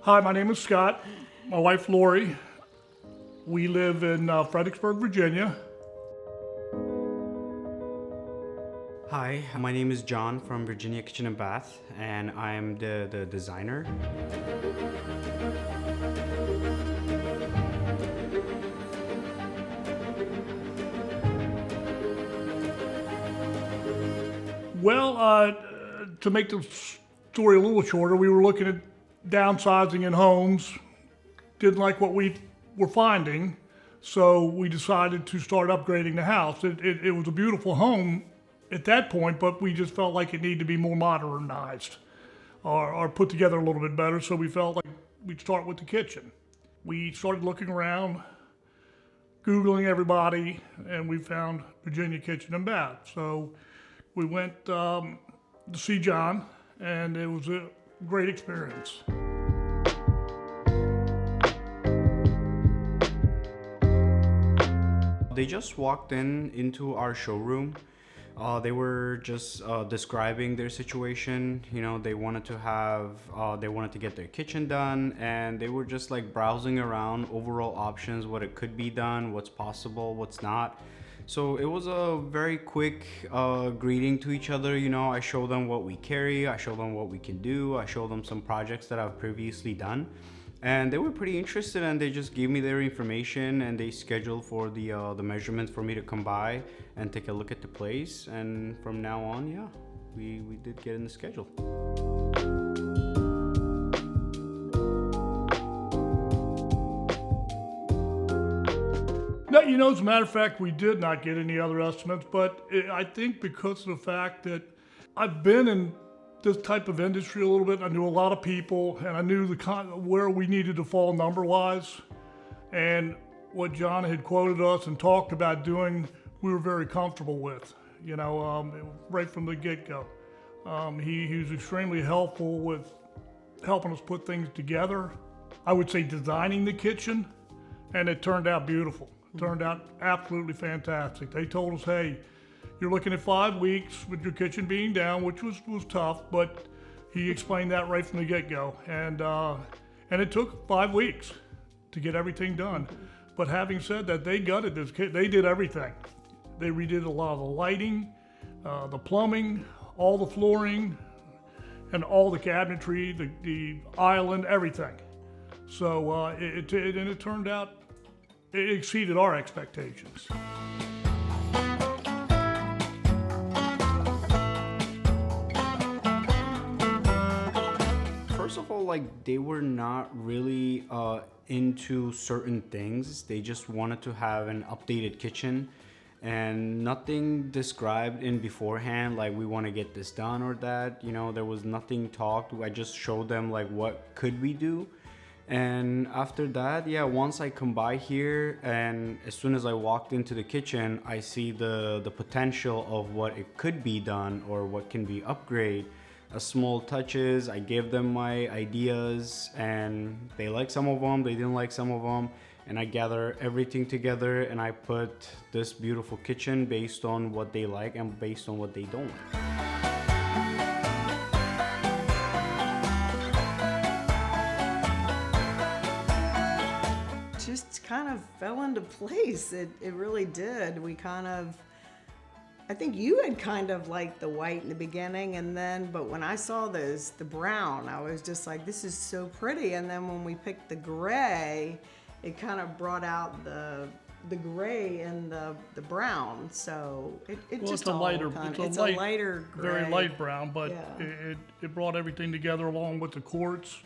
Hi, my name is Scott. My wife Lori. We live in Fredericksburg, Virginia. Hi, my name is John from Virginia Kitchen and Bath, and I am the designer. Well, to make the story a little shorter, we were looking at downsizing in homes. Didn't like what we were finding, so we decided to start upgrading the house. It was a beautiful home at that point, but we just felt like it needed to be more modernized or put together a little bit better, so we felt like we'd start with the kitchen. We started looking around, Googling everybody, and we found Virginia Kitchen and Bath. So we went to see John, and it was a great experience. They just walked into our showroom. They were just describing their situation. You know, they wanted to get their kitchen done, and they were just like browsing around overall options, what it could be done, what's possible, what's not. So it was a very quick greeting to each other. You know, I showed them what we carry, I showed them what we can do, I showed them some projects that I've previously done. And they were pretty interested, and they just gave me their information, and they scheduled for the measurements for me to come by and take a look at the place. And from now on, yeah, we did get in the schedule. No, you know, as a matter of fact, we did not get any other estimates, but I think because of the fact that I've been in this type of industry a little bit, I knew a lot of people, and I knew where we needed to fall number-wise. And what John had quoted us and talked about doing, we were very comfortable with, you know, right from the get-go. He was extremely helpful with helping us put things together. I would say designing the kitchen, and it turned out beautiful. It turned out absolutely fantastic. They told us, hey, you're looking at 5 weeks with your kitchen being down, which was tough, but he explained that right from the get-go. And it took 5 weeks to get everything done. But having said that, they gutted this kitchen. They did everything. They redid a lot of the lighting, the plumbing, all the flooring, and all the cabinetry, the island, everything. So it turned out, it exceeded our expectations. First of all, like, they were not really into certain things. They just wanted to have an updated kitchen, and nothing described in beforehand, like we want to get this done or that. You know, there was nothing talked. I just showed them like what could we do. And after that, yeah, once I come by here, and as soon as I walked into the kitchen, I see the potential of what it could be done or what can be upgraded. Small touches. I gave them my ideas, and they liked some of them, they didn't like some of them, and I gather everything together, and I put this beautiful kitchen based on what they like and based on what they don't like. Just kind of fell into place. It really did. I think you had kind of liked the white in the beginning, but when I saw the brown, I was just like, this is so pretty. And then when we picked the gray, it kind of brought out the gray and the brown. So it's a lighter gray. Very light brown, but yeah. it brought everything together along with the quartz,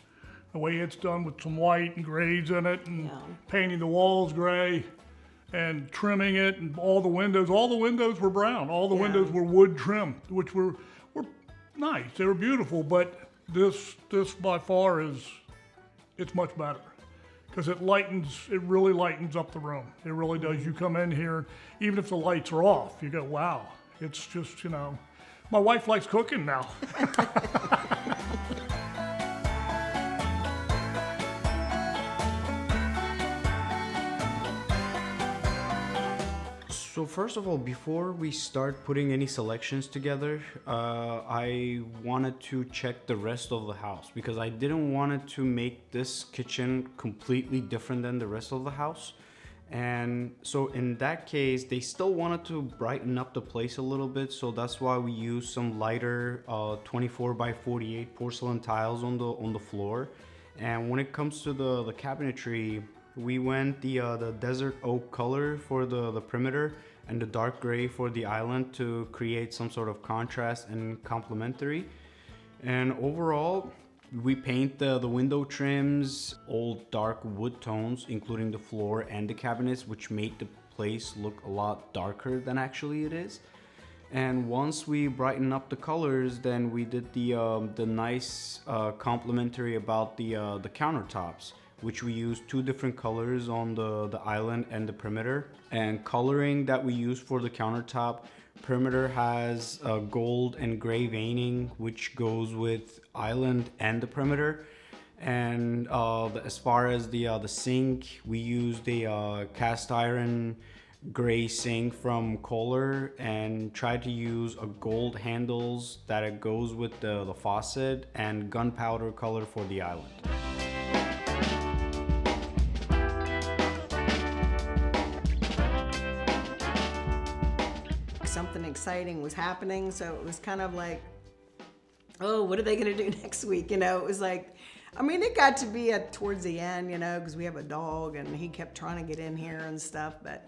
the way it's done with some white and grays in it, and painting the walls gray, and trimming it, and all the windows were brown. All the windows were wood trim, which were nice. They were beautiful, but this by far it's much better because it really lightens up the room. It really does. You come in here, even if the lights are off, you go, wow. It's just, you know, my wife likes cooking now. So first of all, before we start putting any selections together, I wanted to check the rest of the house because I didn't want it to make this kitchen completely different than the rest of the house. And so in that case, they still wanted to brighten up the place a little bit. So that's why we used some lighter 24 by 48 porcelain tiles on the floor. And when it comes to the cabinetry, we went the desert oak color for the perimeter and the dark gray for the island to create some sort of contrast and complementary. And overall, we paint the window trims old dark wood tones, including the floor and the cabinets, which made the place look a lot darker than actually it is. And once we brighten up the colors, then we did the nice complementary about the countertops, which we used two different colors on the island and the perimeter. And coloring that we used for the countertop, perimeter has gold and gray veining, which goes with island and the perimeter. And as far as the sink, we used a cast iron gray sink from Kohler and tried to use a gold handles that it goes with the faucet and gunpowder color for the island. Something exciting was happening, so it was kind of like, oh, what are they going to do next week? You know, it was like, I mean, it got to be towards the end, you know, because we have a dog and he kept trying to get in here and stuff, but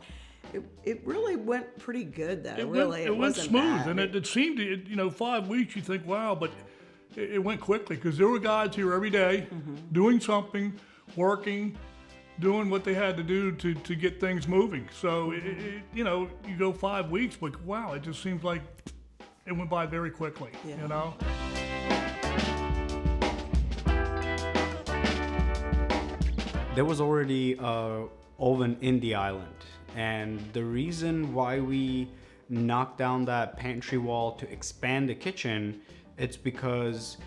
it really went pretty good, though. It went wasn't smooth, bad. and it seemed to, 5 weeks, you think, wow, but it went quickly because there were guys here every day doing something, working, doing what they had to do to get things moving. So, you go 5 weeks, but wow, it just seems like it went by very quickly, Yeah. you know? There was already an oven in the island, and the reason why we knocked down that pantry wall to expand the kitchen, it's because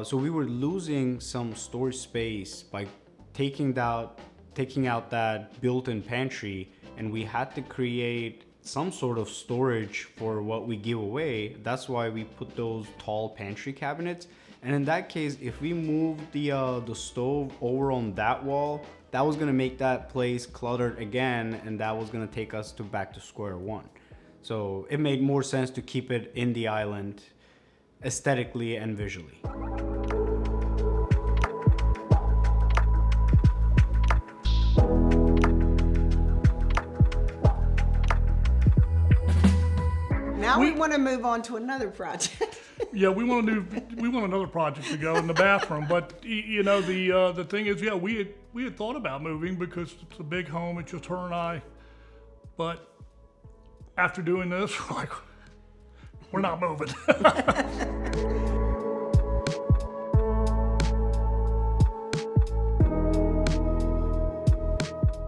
so we were losing some storage space by taking out that built-in pantry, and we had to create some sort of storage for what we give away. That's why we put those tall pantry cabinets. And in that case, if we moved the stove over on that wall, that was gonna make that place cluttered again, and that was gonna take us back to square one. So it made more sense to keep it in the island aesthetically and visually. Now we want to move on to another project. Yeah, we want another project to go in the bathroom, but the thing is, yeah, we had thought about moving because it's a big home, it's just her and I, but after doing this, we're not moving.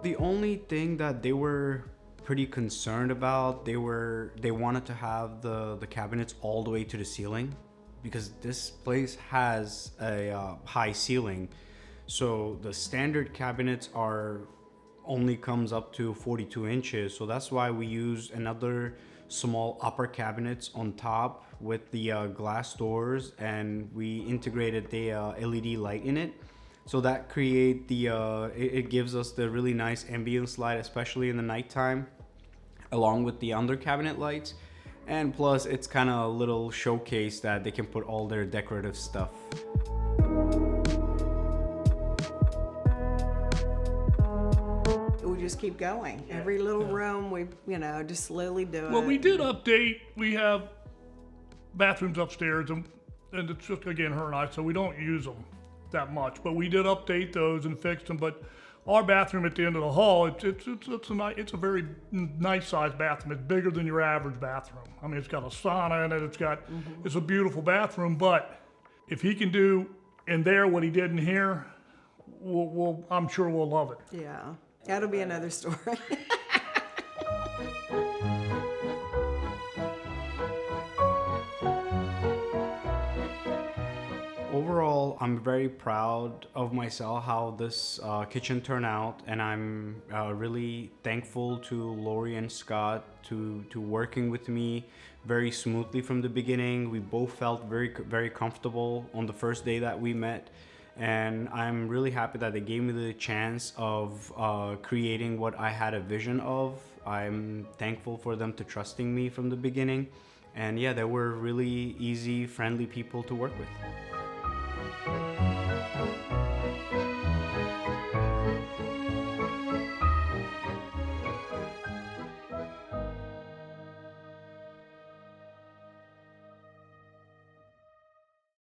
The only thing that they were pretty concerned about, they wanted to have the cabinets all the way to the ceiling, because this place has a high ceiling. So the standard cabinets only comes up to 42 inches. So that's why we used another small upper cabinets on top with the glass doors, and we integrated the LED light in it. So that it gives us the really nice ambience light, especially in the nighttime, along with the under cabinet lights. And plus, it's kind of a little showcase that they can put all their decorative stuff. We just keep going. Every little room, we just slowly do it. Well, we did update. We have bathrooms upstairs, and it's just, again, her and I, so we don't use them that much. But we did update those and fix them. But our bathroom at the end of the hall, it's a very nice sized bathroom. It's bigger than your average bathroom. I mean, it's got a sauna in it. It's a beautiful bathroom. But if he can do in there what he did in here, I'm sure we'll love it. Yeah, that'll be another story. Overall, I'm very proud of myself how this kitchen turned out, and I'm really thankful to Lori and Scott to working with me very smoothly from the beginning. We both felt very comfortable on the first day that we met, and I'm really happy that they gave me the chance of creating what I had a vision of. I'm thankful for them to trusting me from the beginning, and yeah, they were really easy, friendly people to work with.